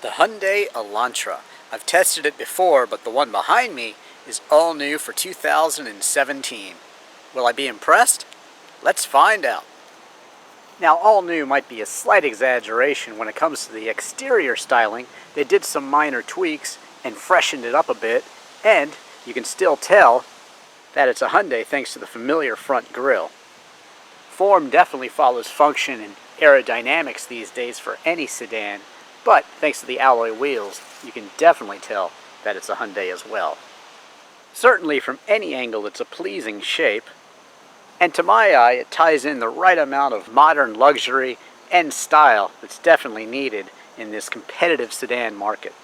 The Hyundai Elantra. I've tested it before, but the one behind me is all new for 2017. Will I be impressed? Let's find out. Now, all new might be a slight exaggeration when it comes to the exterior styling. They did some minor tweaks and freshened it up a bit, and you can still tell that it's a Hyundai thanks to the familiar front grille. Form definitely follows function and aerodynamics these days for any sedan, but thanks to the alloy wheels, you can definitely tell that it's a Hyundai as well. Certainly from any angle it's a pleasing shape, and to my eye it ties in the right amount of modern luxury and style that's definitely needed in this competitive sedan market.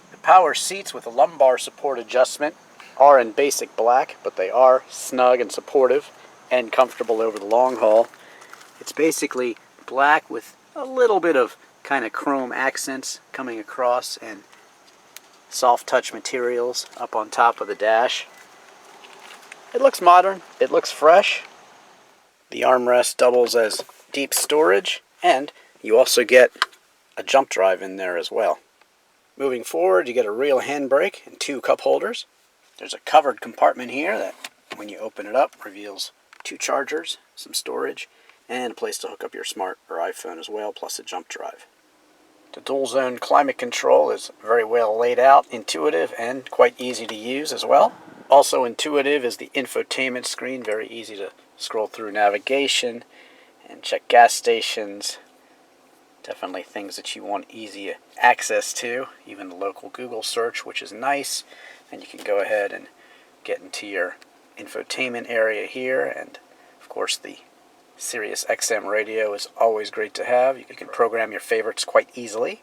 The power seats with a lumbar support adjustment are in basic black, but they are snug and supportive and comfortable over the long haul. It's basically black with a little bit of kind of chrome accents coming across and soft touch materials up on top of the dash. It looks modern, it looks fresh. The armrest doubles as deep storage, and you also get a jump drive in there as well. Moving forward, you get a real handbrake and two cup holders. There's a covered compartment here that, when you open it up, reveals two chargers, some storage, and a place to hook up your smart or iPhone as well, plus a jump drive. The dual zone climate control is very well laid out, intuitive, and quite easy to use as well. Also intuitive is the infotainment screen, very easy to scroll through navigation and check gas stations. Definitely things that you want easy access to, even the local Google search, which is nice. And you can go ahead and get into your infotainment area here, and of course the Sirius XM radio is always great to have. You can program your favorites quite easily.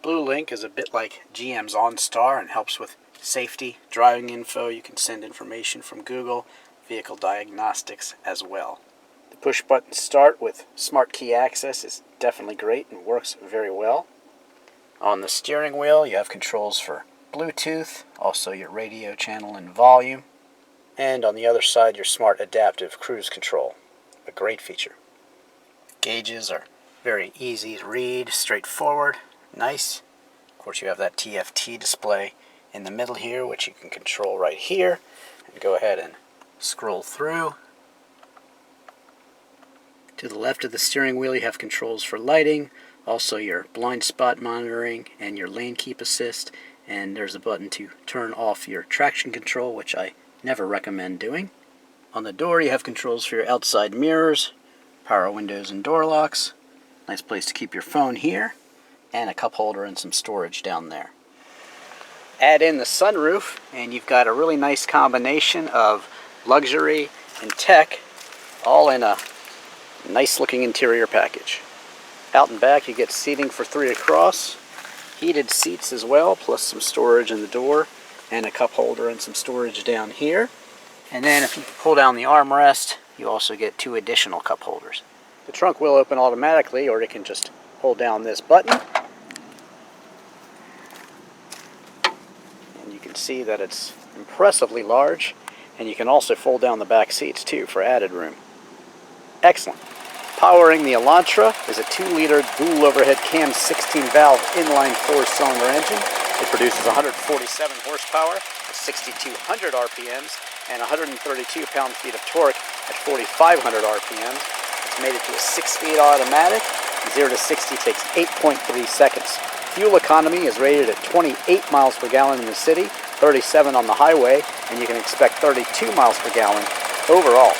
Blue Link is a bit like GM's OnStar and helps with safety, driving info. You can send information from Google, vehicle diagnostics as well. The push button start with smart key access is definitely great and works very well. On the steering wheel you have controls for Bluetooth, also your radio channel and volume, and on the other side your smart adaptive cruise control. A great feature. Gauges are very easy to read, straightforward, nice. Of course you have that TFT display in the middle here, which you can control right here, and go ahead and scroll through. To the left of the steering wheel you have controls for lighting, also your blind spot monitoring and your lane keep assist, and there's a button to turn off your traction control, which I never recommend doing. On the door you have controls for your outside mirrors, power windows and door locks, nice place to keep your phone here, and a cup holder and some storage down there. Add in the sunroof and you've got a really nice combination of luxury and tech, all in a nice looking interior package. Out and back you get seating for 3 across, heated seats as well, plus some storage in the door, and a cup holder and some storage down here. And then if you pull down the armrest, you also get 2 additional cup holders. The trunk will open automatically, or you can just hold down this button. And you can see that it's impressively large, and you can also fold down the back seats too for added room. Excellent. Powering the Elantra is a 2-liter dual overhead cam 16-valve inline 4-cylinder engine. It produces 147 horsepower at 6,200 RPMs and 132 pound-feet of torque at 4,500 RPMs. It's made it to a 6-speed automatic. 0 to 60 takes 8.3 seconds. Fuel economy is rated at 28 miles per gallon in the city, 37 on the highway, and you can expect 32 miles per gallon overall.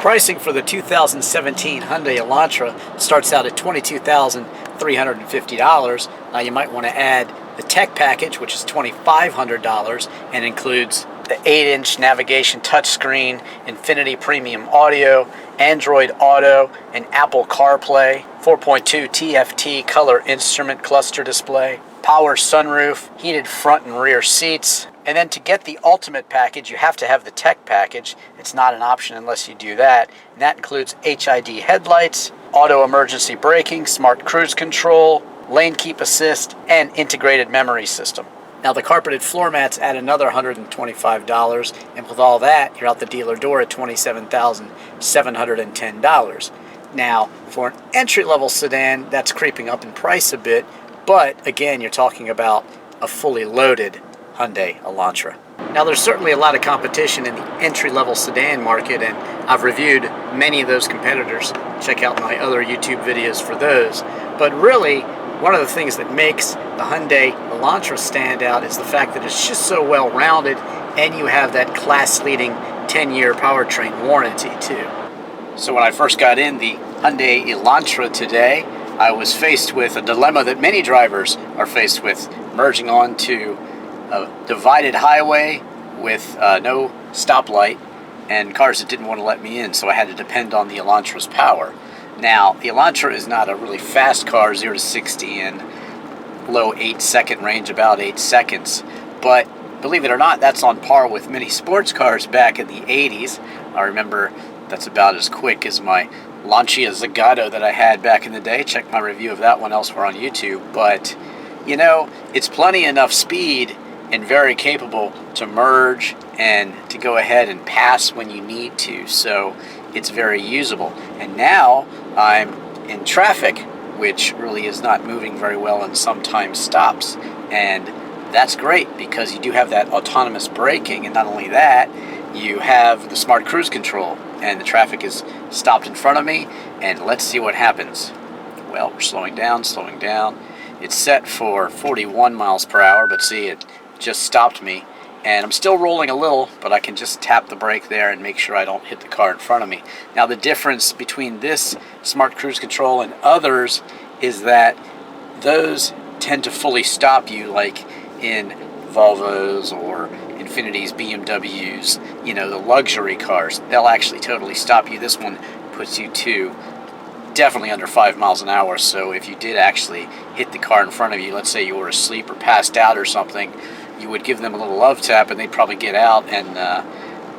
Pricing for the 2017 Hyundai Elantra starts out at $22,350. Now you might want to add the tech package, which is $2,500 and includes the 8-inch navigation touchscreen, Infinity Premium Audio, Android Auto, and Apple CarPlay, 4.2 TFT color instrument cluster display, power sunroof, heated front and rear seats. And then to get the ultimate package, you have to have the tech package. It's not an option unless you do that. And that includes HID headlights, auto emergency braking, smart cruise control, lane keep assist, and integrated memory system. Now the carpeted floor mats add another $125, and with all that, you're out the dealer door at $27,710. Now, for an entry-level sedan, that's creeping up in price a bit, but again, you're talking about a fully loaded Hyundai Elantra. Now, there's certainly a lot of competition in the entry-level sedan market, and I've reviewed many of those competitors. Check out my other YouTube videos for those. But really, one of the things that makes the Hyundai Elantra stand out is the fact that it's just so well-rounded, and you have that class-leading 10-year powertrain warranty too. So when I first got in the Hyundai Elantra today, I was faced with a dilemma that many drivers are faced with, merging onto a divided highway with no stoplight and cars that didn't want to let me in, so I had to depend on the Elantra's power. Now, the Elantra is not a really fast car, 0 to 60 in low 8-second range, about 8 seconds, but believe it or not, that's on par with many sports cars back in the 80s. I remember that's about as quick as my Lancia Zagato that I had back in the day. Check my review of that one elsewhere on YouTube. But, you know, it's plenty enough speed and very capable to merge and to go ahead and pass when you need to. So it's very usable. And now I'm in traffic, which really is not moving very well and sometimes stops. And that's great because you do have that autonomous braking, and not only that, you have the smart cruise control, and the traffic is stopped in front of me, and let's see what happens. Well, we're slowing down. It's set for 41 miles per hour, but see, it just stopped me, and I'm still rolling a little, but I can just tap the brake there and make sure I don't hit the car in front of me. Now, the difference between this smart cruise control and others is that those tend to fully stop you, like in Volvos or Infinitis, BMWs, you know, the luxury cars. They'll actually totally stop you. This one puts you to definitely under 5 miles an hour, so if you did actually hit the car in front of you, let's say you were asleep or passed out or something, you would give them a little love tap and they'd probably get out, and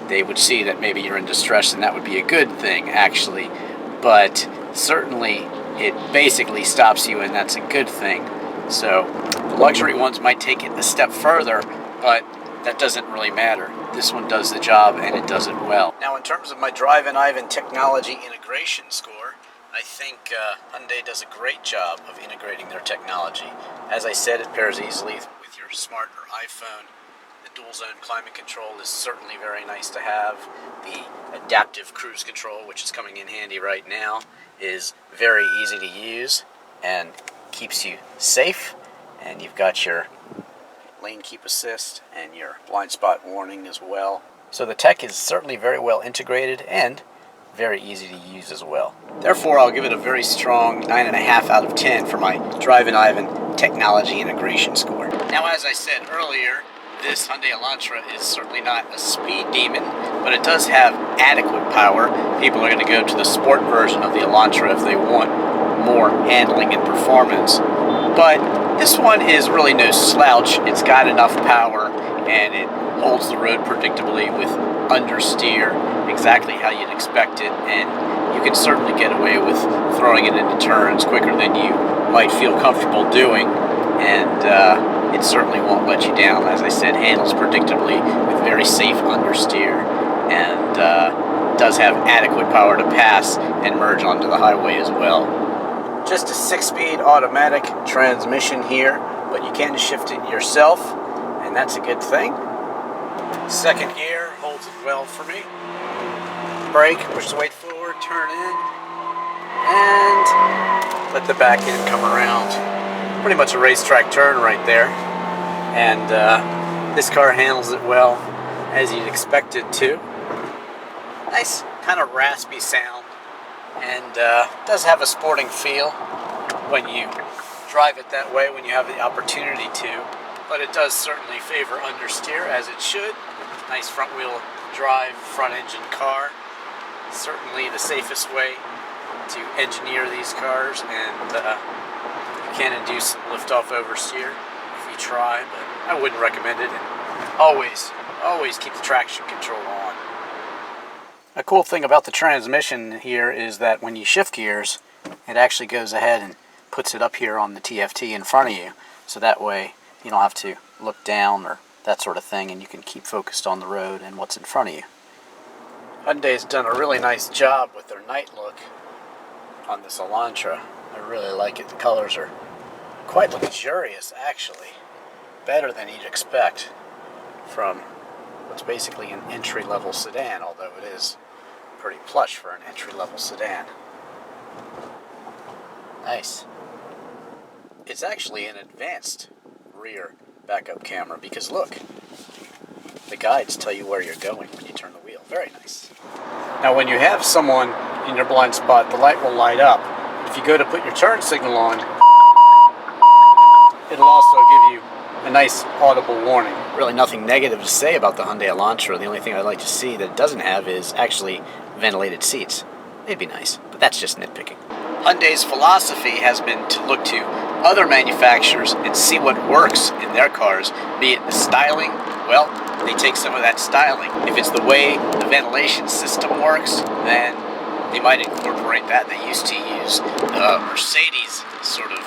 they would see that maybe you're in distress, and that would be a good thing, actually. But certainly it basically stops you, and that's a good thing. So the luxury ones might take it a step further, but that doesn't really matter. This one does the job, and it does it well. Now, in terms of my Drivin technology integration score, I think Hyundai does a great job of integrating their technology. As I said, it pairs easily with your smart or iPhone. The dual zone climate control is certainly very nice to have. The adaptive cruise control, which is coming in handy right now, is very easy to use and keeps you safe. And you've got your lane keep assist and your blind spot warning as well. So the tech is certainly very well integrated and very easy to use as well. Therefore, I'll give it a very strong 9.5 out of 10 for my Drivin technology integration score. Now, as I said earlier, this Hyundai Elantra is certainly not a speed demon, but it does have adequate power. People are going to go to the sport version of the Elantra if they want more handling and performance. But this one is really no slouch. It's got enough power, and it holds the road predictably with understeer, exactly how you'd expect it, and you can certainly get away with throwing it into turns quicker than you might feel comfortable doing, and it certainly won't let you down. As I said, handles predictably with very safe understeer, and does have adequate power to pass and merge onto the highway as well. Just a 6-speed automatic transmission here, but you can shift it yourself, and that's a good thing. Second gear holds it well for me. Brake, push the weight forward, turn in, and let the back end come around. Pretty much a racetrack turn right there. And this car handles it well, as you'd expect it to. Nice kind of raspy sound, and does have a sporting feel when you drive it that way, when you have the opportunity to. But it does certainly favor understeer, as it should. Nice front-wheel drive, front-engine car. Certainly the safest way to engineer these cars, and you can induce lift-off oversteer if you try, but I wouldn't recommend it. And always keep the traction control on. A cool thing about the transmission here is that when you shift gears, it actually goes ahead and puts it up here on the TFT in front of you, so that way you don't have to look down or that sort of thing, and you can keep focused on the road and what's in front of you. Hyundai's done a really nice job with their night look on this Elantra. I really like it. The colors are quite luxurious, actually. Better than you'd expect from what's basically an entry-level sedan, although it is pretty plush for an entry-level sedan. Nice. It's actually an advanced rear backup camera because look, the guides tell you where you're going when you turn the wheel. Very nice. Now when you have someone in your blind spot, the light will light up. If you go to put your turn signal on, it'll also give you a nice audible warning. Really nothing negative to say about the Hyundai Elantra. The only thing I'd like to see that it doesn't have is actually ventilated seats. They'd be nice, but that's just nitpicking. Hyundai's philosophy has been to look to other manufacturers and see what works in their cars, be it the styling. Well, they take some of that styling. If it's the way the ventilation system works, then they might incorporate that. They used to use the Mercedes sort of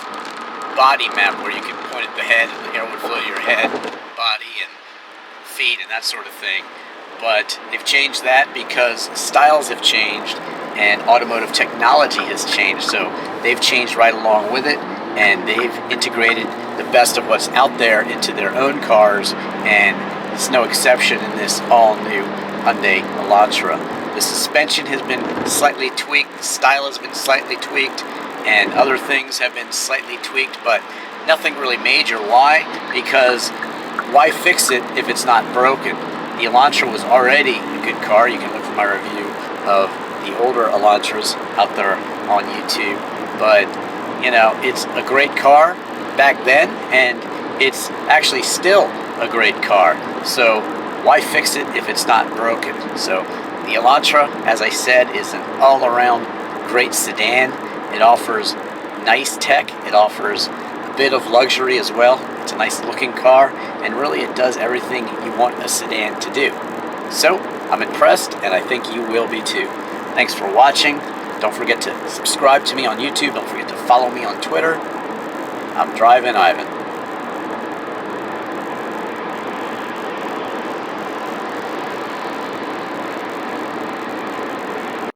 body map where you can point at the head and the air would flow to your head, body, and feet, and that sort of thing. But they've changed that because styles have changed and automotive technology has changed. So they've changed right along with it, and they've integrated the best of what's out there into their own cars, and it's no exception in this all-new Hyundai Elantra. The suspension has been slightly tweaked, the style has been slightly tweaked, and other things have been slightly tweaked, but nothing really major. Why? Because why fix it if it's not broken? The Elantra was already a good car. You can look for my review of the older Elantras out there on YouTube. But, you know, it's a great car back then, and it's actually still a great car. So why fix it if it's not broken? So the Elantra, as I said, is an all-around great sedan. It offers nice tech. It offers a bit of luxury as well. It's a nice looking car, and really it does everything you want a sedan to do. So I'm impressed, and I think you will be too. Thanks for watching. Don't forget to subscribe to me on YouTube. Don't forget to follow me on Twitter. I'm Drivin' Ivan.